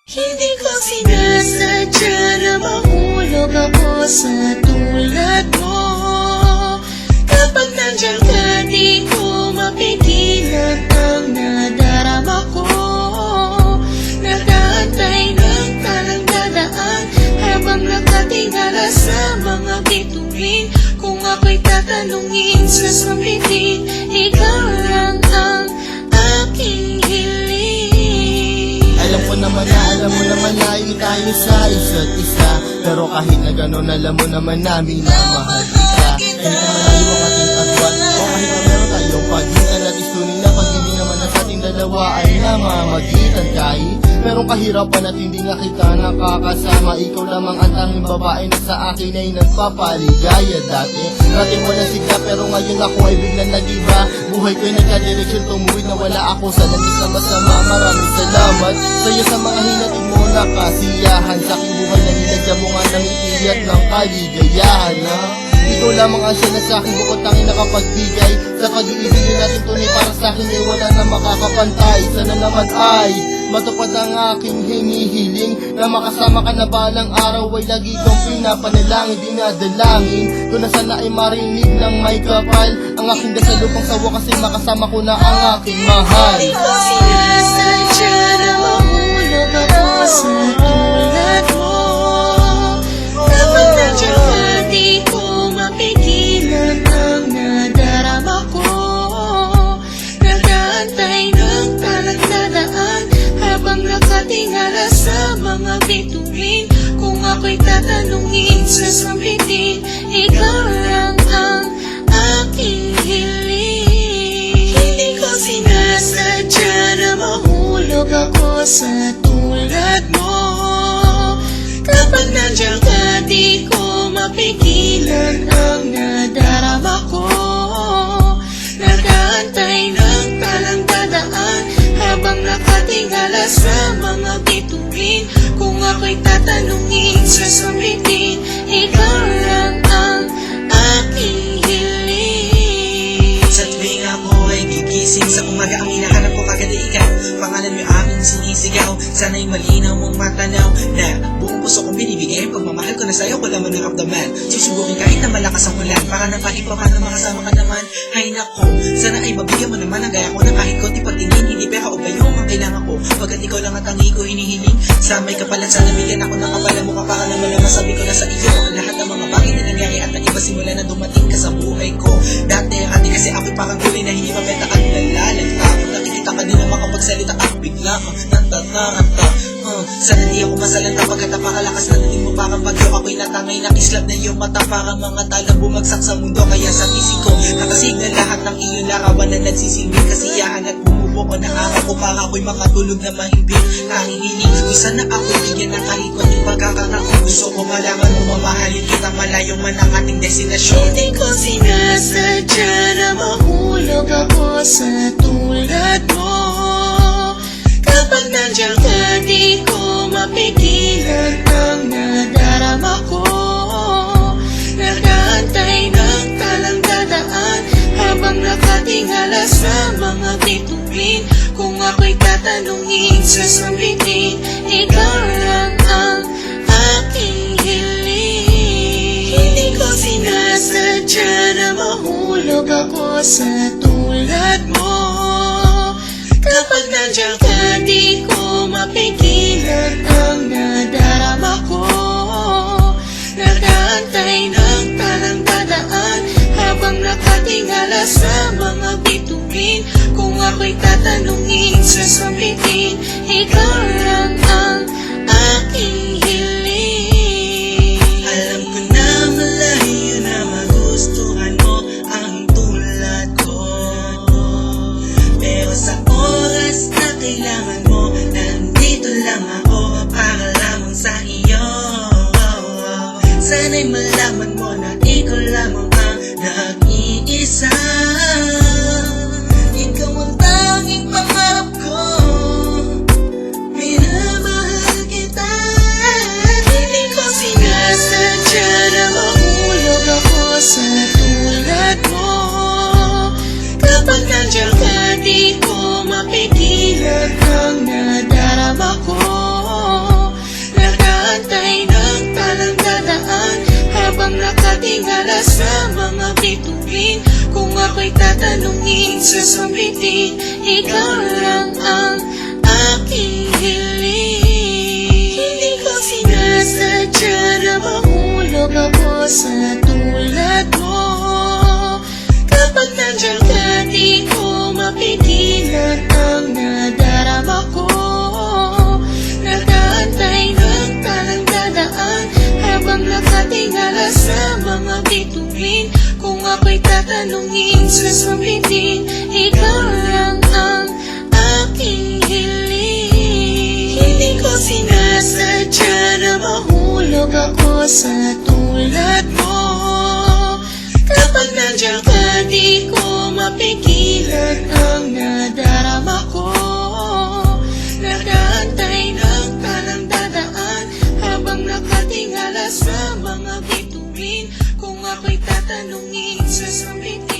Hindi ko sinasadya na mahulog ako sa tulad mo. Kapag nandiyan ka, di ko mapigilan ang nadarama ko. Nag-aantay ng talang dadaan habang nakatingala sa mga bituin. Kung ako'y tatanungin sa sambitin, ikaw lang ang aking hiling. Alam ko naman na, alam mo naman layo tayo sa isa't isa. Pero kahit na gano'n, alam mo naman namin na mahal kita. Kahit na malayo ang ating agwan, o kahit na meron tayong pagitan, at istunin na pag hindi naman na sa ating dalawa ay namamagitan. Kahit merong kahirapan at hindi nga kita nakakasama, ikaw lamang ang tanging babae na sa akin ay nagpapaligaya. Dati wala sigla, pero ngayon ako ay biglang nag-iba. Buhay ko'y nagka-direksyon, tumuwid na wala ako sa langit na masama. Maraming salamat sa'yo sa mga hinatid mo na kasiyahan. Sa aking buhay na nilagyan mo nga ng itiyat ng kaligayahan, ha? Ikaw lamang ang siya na sa akin bukod tanging nakapagbigay. Sa pag-iibig natin tunay para sa akin ay wala na makakapantay. Sana naman ay matupad ang aking hinihiling, na makasama ka na balang araw ay lagi kong pinapanalangin, dinadalangin ko na sana ay marinig ng may kapal ang aking dasal upang sa wakas ay makasama ko na ang aking mahal. Hindi ko sinasadya na mahulog ako sa tulad mo. Kapag nandiyan ka, di ko mapigilan ang nadarama ko. Nag-aantay ng talang dadaan habang nakatingala sa mga bituin. Kung ako'y tatanungin sa sambitin, ikaw lang ang aking hiling. Hindi ko sinasadya na mahulog ako sa tulad mo. Kapag nandiyan ka, di ko mapigilan ang nadarama ko. Nag-aantay ng talang dadaan habang nakatingala sa mga bituin. Kung ako'y tatanungin sa sambitin, ikaw lang ang aking hiling. Sa tuwing ako ay gigising sa umaga, ang hinahanap ko kagad ay ikaw. Pangalan mo yung aming sinisigaw, sana'y malinaw mong matanaw na buong puso kong binibigay. Pagmamahal ko na sa'yo, ko lamang naramdaman. Susubukin kahit na malakas ang ulan, para na kahit pa paano makasama ka naman. Hay nako, sana ay mabigyan mo naman ang gaya ko na kahit konti pagtingin, hindi pera o bayo ang kailangan ko. Pagkat ikaw lang at ang ko hinihiling, sa may kapalan sana bigyan ako ng kapala mo. Para naman na masabi ko na sa iyo ang lahat ng mga bagay na nangyari at nag-iba simula na dumating ka sa buhay ko. Dati kasi ako'y parang gulay na hindi mabenta at nalalag. Tapos nakikita ka din na makapagsalita at bigla natataranta. Sana di ako masalanta pagkat napakalakas na dating mo parang bagyo. Ako'y natangay na kislap na iyong mata, parang mga talang bumagsak sa mundo. Kaya sa isip ko nakasignal lahat ng iyong larawan na nagsisilbing kasiyahan at bumubuo na araw ko para ako'y makatulog na mahimbing. Nahihiling ko sana ako'y bigyan ng kahit konting pagkakataon. Gusto ko malaman mo mamahalin kita malayong man ang ating destinasyon. Hindi ko sinasadya na mahulog ako sa tulad mo. Kapag nandiyan ka, di ko mapigilan ang nadarama ko. Nag-aantay ng talang dadaan habang nakatingala sa mga bituin. Kung ako'y tatanungin sa sambitin, ikaw lang ang aking hiling. Hindi ko sinasadya na mahulog ako sa tulad mo. Kapag nandiyan ka, di ko mapigilan ang nadarama ko. Nag-aantay ng talang dadaan habang nakatingala sa mga bituin. Kung ako'y tatanungin sa sambitin, ikaw lang ang aking hiling. Alam ko na malayo na magustuhan mo ang tulad ko, pero sa oras na kailangan mo, nandito lang ako para lamang sa iyo. Sana'y malaman mo na ikaw lamang ang nag-iisa. Ikaw ang tanging pangarap ko, minamahal kita. Hindi ko sinasadya na mahulog ako sa tulad mo. Kapag nandiyan ka, di ko mapigilan ang nadarama ko. nakatingala sa mga bituin. Kung ako'y tatanungin, sasabihin, ikaw lang ang aking hiling. Hindi ko sinasadya na mahulog ako sa tulad mo. Kapag nandiyan ka, di ko mapigilan ang nadarama ko. Nag-aantay ng talang dadaan habang nakatingala sa mga bituin. Kung ako'y tatanungin, sasabihin, ikaw lang ang aking hiling. Hindi ko sinasadya na mahulog ako sa tulad mo. Kapag nandiyan ka, di ko mapigilan ang nadarama ko. Nag-aantay ng talang dadaan habang nakatingala sa mga bituin. Kung ako'y tatanungin, sasabihin,